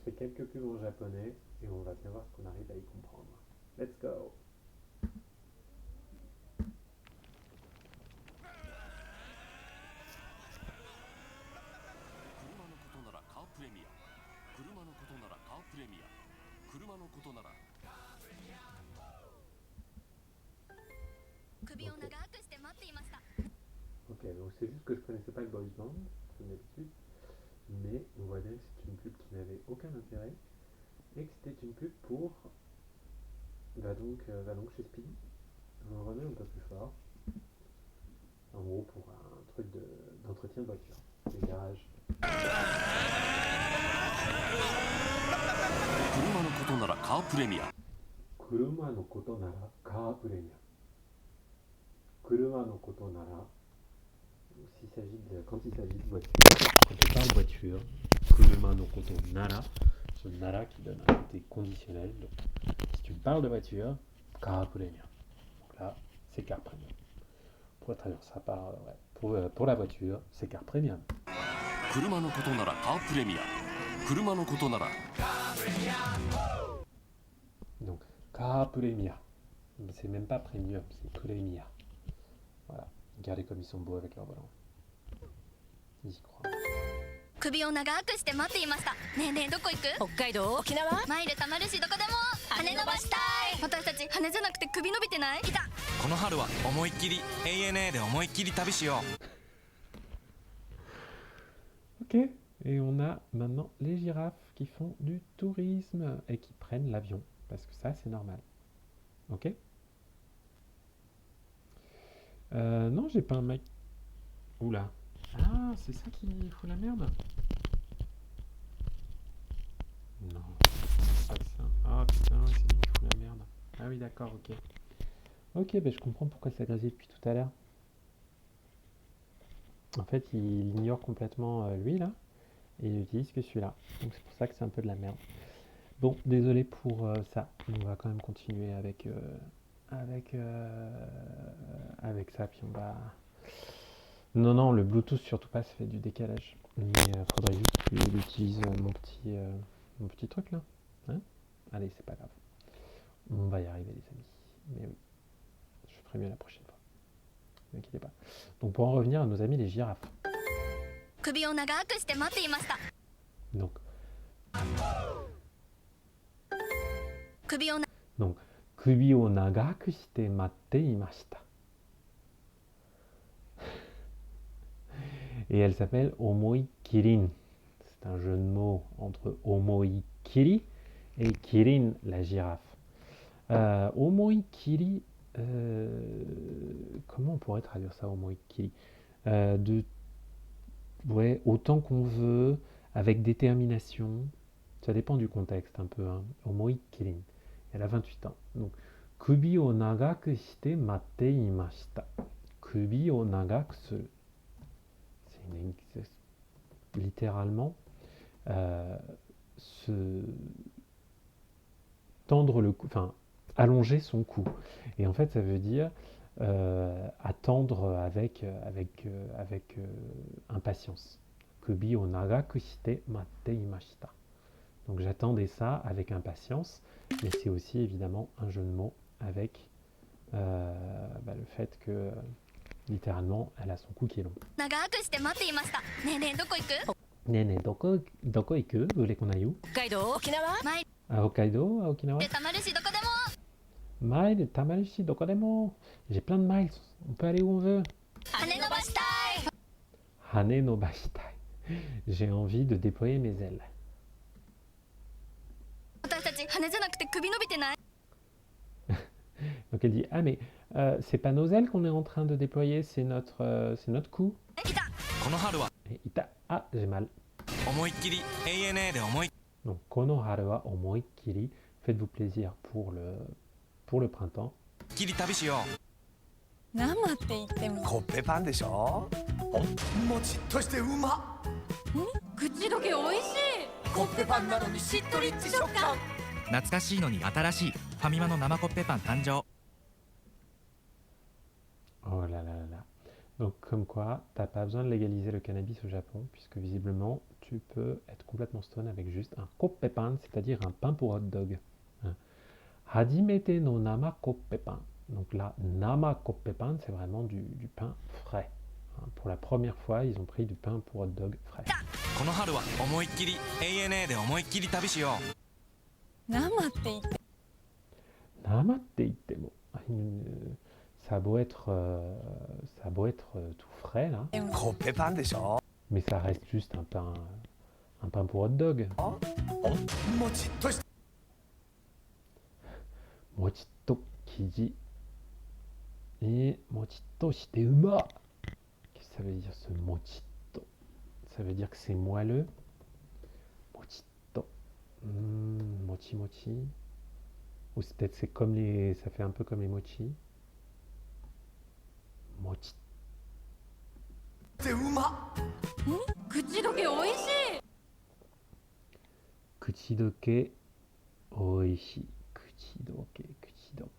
fais quelques pubs en japonais et on va bien voir ce qu'on arrive à y comprendre. Let's go. 首を長くして待っていました。 Ok, donc c'est juste que je connaissais pas le boys band, comme d'habitude, mais on voit bien que c'est une pub qui n'avait aucun intérêt et que c'était une pub pour va donc chez Speedy. On remet un peu plus fort. En gros pour un truc d'entretien de voiture, des garages. 車のことならカープレミア。車のことなら quand il s'agit de voiture, quand on parle voiture, kuruma no koto nara, ce nara qui donne un côté conditionnel. Donc, si tu parles de voiture, car premium. Donc là, c'est car premium. On pourrait traduire ça par pour la voiture, c'est car premium. 車のことならカープレミア。車のことなら Donc, car premium. C'est même pas premium, c'est premium. Voilà. Regardez comme ils sont beaux avec leur volant. Ils y croient. 首を長くして待っていました。ねえねえどこ行く？北海道？沖縄？マイルたまるしどこでも。羽伸ばしたい。私たち羽伸ばなくて首伸びてない？いた。この春は思いっきりANAで思いっきり旅しよう。 Ok. Et on a maintenant les girafes qui font du tourisme et qui prennent l'avion. Parce que ça, c'est normal. Ok. Non, j'ai pas un mec. Oula. Ah, c'est ça qui fout la merde? Non. C'est pas ça. Ah putain, c'est lui qui fout la merde. Ah oui, d'accord, ok. Ok, ben je comprends pourquoi ça grésille depuis tout à l'heure. En fait, il ignore complètement lui, là. Et il n'utilise que celui-là. Donc c'est pour ça que c'est un peu de la merde. Bon, désolé pour ça. On va quand même continuer avec ça. Puis on va... Non, le Bluetooth surtout pas, ça fait du décalage. Mais faudrait juste qu'il utilise mon petit truc là. Hein? Allez, c'est pas grave. On va y arriver les amis. Mais oui, je ferai mieux la prochaine fois. Ne vous inquiétez pas. Donc pour en revenir à nos amis les girafes. 首を長くして待っていました。 Donc, 首を donc 首を長くして待っていました. Et elle s'appelle Omoi Kirin. C'est un jeu de mots entre Omoi Kiri et Kirin, la girafe. Omoi Kiri, comment on pourrait traduire ça, Omoi Kiri? Ouais, autant qu'on veut, avec détermination. Ça dépend du contexte un peu. Hein. Omoi Kirin. Elle a 28 ans. Donc, Kubi o nagaku shite matte imashita. Kubi o nagaku suru. Littéralement se tendre le cou, enfin allonger son cou. Et en fait, ça veut dire attendre avec impatience. Kubi o nagaku shite matte imashita. Donc j'attendais ça avec impatience, mais c'est aussi évidemment un jeu de mots avec le fait que littéralement, elle a son cou qui est long. 長くして待っていました。ねえねえどこ行く? Vous voulez qu'on aille où? 北海道？沖縄？マイル À Hokkaido? À Okinawa? たまるしどこでも。 Mile, Tamarishi, Dokodemo. J'ai plein de miles. On peut aller où on veut. 羽伸ばしたい。 Hane no bashitai. J'ai envie de déployer mes ailes. 私たち羽じゃなくて首伸びてない？ Donc elle dit, ah mais c'est pas nos ailes qu'on est en train de déployer, c'est notre cou. いた。Et ita, ah j'ai mal. 思いっきりANAで思いっ Donc konoharu wa omoikiri, faites-vous plaisir pour le printemps. きり旅しよう。コッペパンでしょ。もちっとしてうまっ。口どけ美味しい。コッペパンなのにしっとりっち食感。懐かしいのに新しいファミマの生コッペパン誕生。 Oh là là là là. Donc comme quoi, t'as pas besoin de légaliser le cannabis au Japon, puisque visiblement, tu peux être complètement stone avec juste un koppepan, c'est-à-dire un pain pour hot dog. Hein. Hajimete no nama koppepan. Donc là, nama koppepan, c'est vraiment du pain frais. Hein. Pour la première fois, ils ont pris du pain pour hot dog frais. この春は思いっきり ANA で思いっきり旅しよ生って言って Nama te ittemo. Ça a beau être, tout frais là, コッペパンでしょ mais ça reste juste un pain pour hot dog. もちっとし Mochito kiji. Et mochito shite uma. Qu'est-ce que ça veut dire ce mochito? Ça veut dire que c'est moelleux. Mochito. Mochi mochi. Ou c'est peut-être ça fait un peu comme les mochi. Mochi. てうま口どけおいしい Kuchidoke oishi. Kuchidoke, kuchidoke.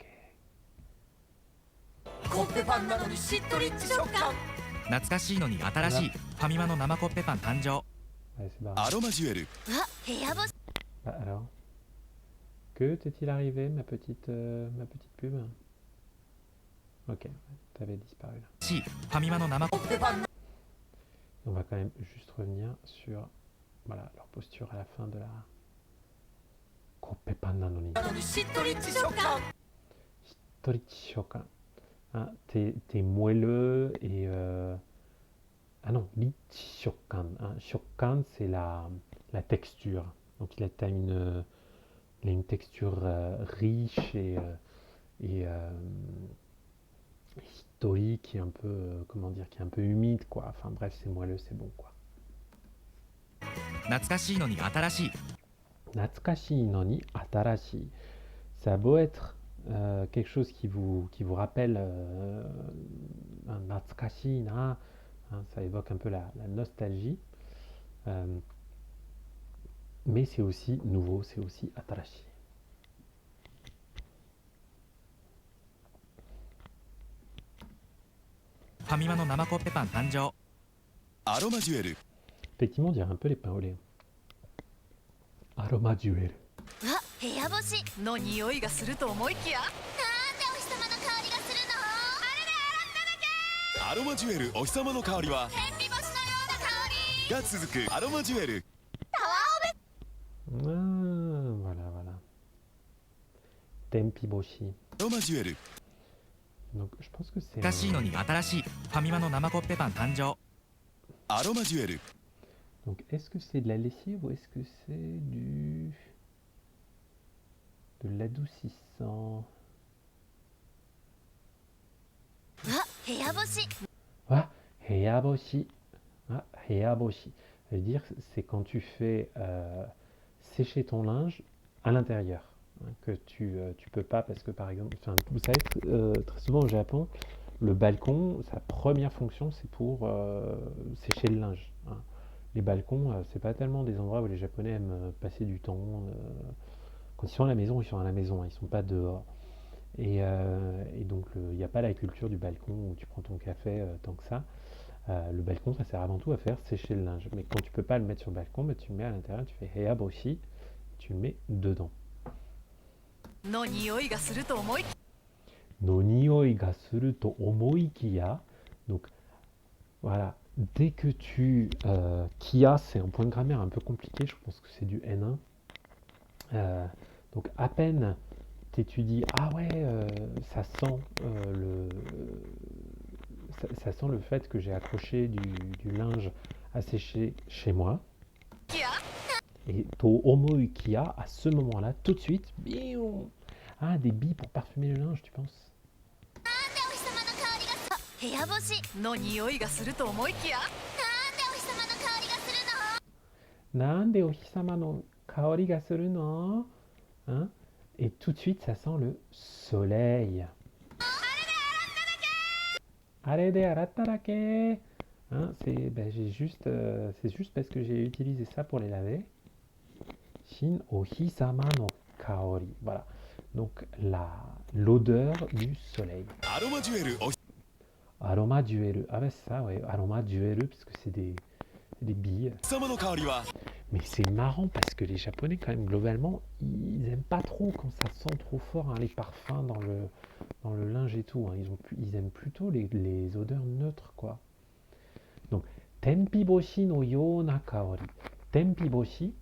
コッペパンなのにしっとり食感う懐かしいのに新しいファミマの生コッペパン誕生 Ouais, c'est barré. アロマジュエル わ部屋干し Bah, alors, que t'est-il arrivé, ma petite pub? Ok, t'avais disparu là. しファミマの生コッ コッペパン On va quand même juste revenir sur voilà, leur posture à la fin de la Koppepan nanoni. なのにしっとり食感 Torichi shokan. Hein, t'es moelleux et ah non, lichi shokan. Hein. Shokan, c'est la texture. Donc il a une texture riche et hitori qui est un peu comment dire, qui est un peu humide quoi. Enfin bref, c'est moelleux, c'est bon quoi. 懐かしいのに新しい Natsukashi no ni atarashi. Ça a beau être quelque chose qui vous rappelle un natsukashi na, hein, ça évoque un peu la nostalgie, mais c'est aussi nouveau, c'est aussi atarashi. ファミマの生コッペパン誕生アロマジュエル Effectivement, on dirait un peu les pains au lait. Aroma duel. わ部屋干しの匂いがすると思いきやなんでお日様の香りがするのあれで洗っただけアロマジュエルお日様の香りは天日干しのような香りが続くアロマジュエル Ah, voilà, voilà. Tempi boshi. アロマジュエル Donc, je pense que c'est 懐かしいのに新しいファミマの生コッペパン誕生アロマジュエル Donc, est-ce que c'est de la lessive ou est-ce que c'est de l'adoucissant? わ部屋干し Ah, heiaboshi. Ah, heiaboshi. Ça veut dire que c'est quand tu fais sécher ton linge à l'intérieur. Hein, que tu peux pas parce que par exemple, enfin, vous savez, très souvent au Japon, le balcon, sa première fonction, c'est pour sécher le linge. Hein. Les balcons, c'est pas tellement des endroits où les Japonais aiment passer du temps. Quand ils sont à la maison, ils sont à la maison, hein, ils sont pas dehors. Et donc, il n'y a pas la culture du balcon où tu prends ton café tant que ça. Le balcon, ça sert avant tout à faire sécher le linge. Mais quand tu peux pas le mettre sur le balcon, bah, tu le mets à l'intérieur, tu fais heiaboshi, tu le mets dedans. の匂いがすると思い No nioi ga suru to omoikiya. Donc, voilà. Dès que tu... Kia, c'est un point de grammaire un peu compliqué. Je pense que c'est du N1. Donc, à peine t'étudies... Ah ouais, ça sent ça sent le fait que j'ai accroché du linge à sécher chez moi. きや Et to omoikiya, à ce moment-là, tout de suite... biou. Ah, des billes pour parfumer le linge, tu penses? なんでお日様の香りがす部屋干しの匂いがすると思いきやなんでお日様の香りがするの Nande ohisama no kaori ga suru no? Hein? Et tout de suite, ça sent le soleil. Are de aratta dake. Hein, c'est juste parce que j'ai utilisé ça pour les laver. Shin ohisama no kaori. Voilà. Donc l'odeur du soleil. アロマジュエルお aroma duel. Ah ouais, c'est ça, ouais. Aroma duel, puisque c'est des billes. 様の香りは Mais c'est marrant parce que les Japonais, quand même, globalement, ils aiment pas trop quand ça sent trop fort, hein, les parfums dans le linge et tout, hein. Ils aiment plutôt les odeurs neutres, quoi. Donc, tenpiboshi no yona kaori. Tenpiboshi,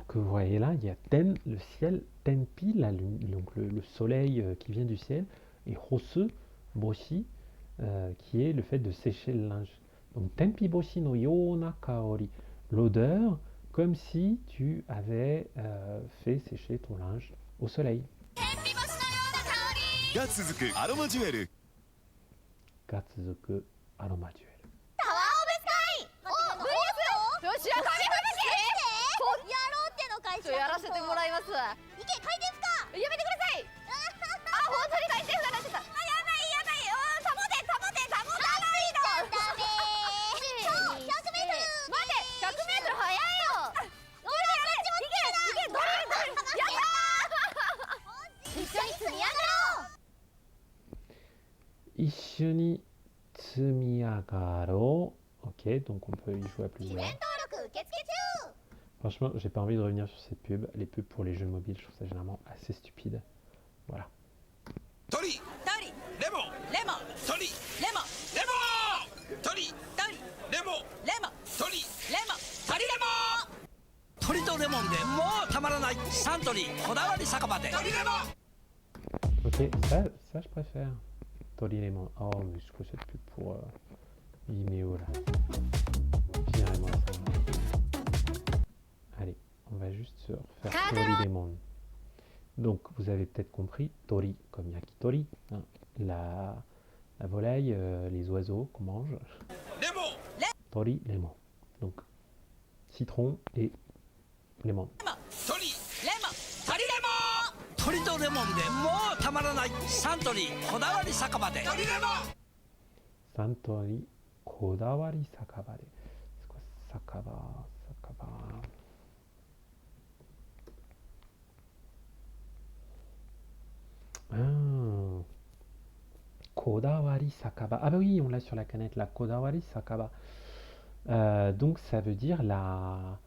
que vous voyez là, il y a ten, le ciel, tenpi, donc le soleil qui vient du ciel, et hosu, boshi, qui est le fait de sécher le linge. Donc, tenpiboshi no yona kaori. L'odeur, comme si tu avais fait sécher ton linge au soleil. が続くアロマジュエル Gatsuzuku aroma duel. タワーオブスカイおブリアスよしやかみやろうっての会社やらせてもらいますやいけ回転不可めてくださいあ本当に回転不可なってたあやばい保て保たないのダメ超100メートル待て100メートル速いよおいそっちもいけやった一緒に積み上がろう Ishuni tsumiyagaro. Ok, donc on peut y jouer à 記 plusieurs. 念登録受付中 Franchement, j'ai pas envie de revenir sur cette pub. Les pubs pour les jeux mobiles, je trouve ça généralement assez stupide. Voilà. 鳥ダリレモンレモン鳥レモンレモン鳥ダリレモンレモン鳥レモン鳥レモン鳥とレモンでもうたまらないサントリーこだわり酒場で鳥レモン Ok, ça je préfère. Tori-lemon. Oh, mais je trouve cette pub pour Vimeo là. Virez-moi ça. Allez, on va juste se refaire Tori-lemon. Donc, vous avez peut-être compris, Tori comme yakitori, hein, la volaille, les oiseaux qu'on mange. レモン Tori-lemon. Donc, citron et lemon. 鳥レモン鳥レモン鳥とレモンでもうたまらないサントリーこだわり酒場で鳥レモン Santori Kodawari Sakaba. C'est quoi Sakaba? Sakaba. Ah. Kodawari Sakaba. Ah bah oui, on l'a sur la canette, la Kodawari Sakaba. Donc ça veut dire la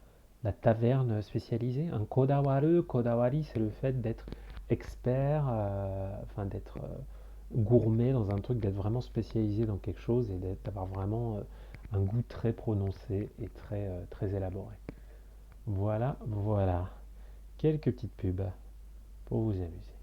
taverne spécialisée. Un Kodawari, c'est le fait d'être expert, enfin d'être gourmet dans un truc, d'être vraiment spécialisé dans quelque chose et d'avoir vraiment un goût très prononcé et très élaboré. Voilà. Quelques petites pubs pour vous amuser.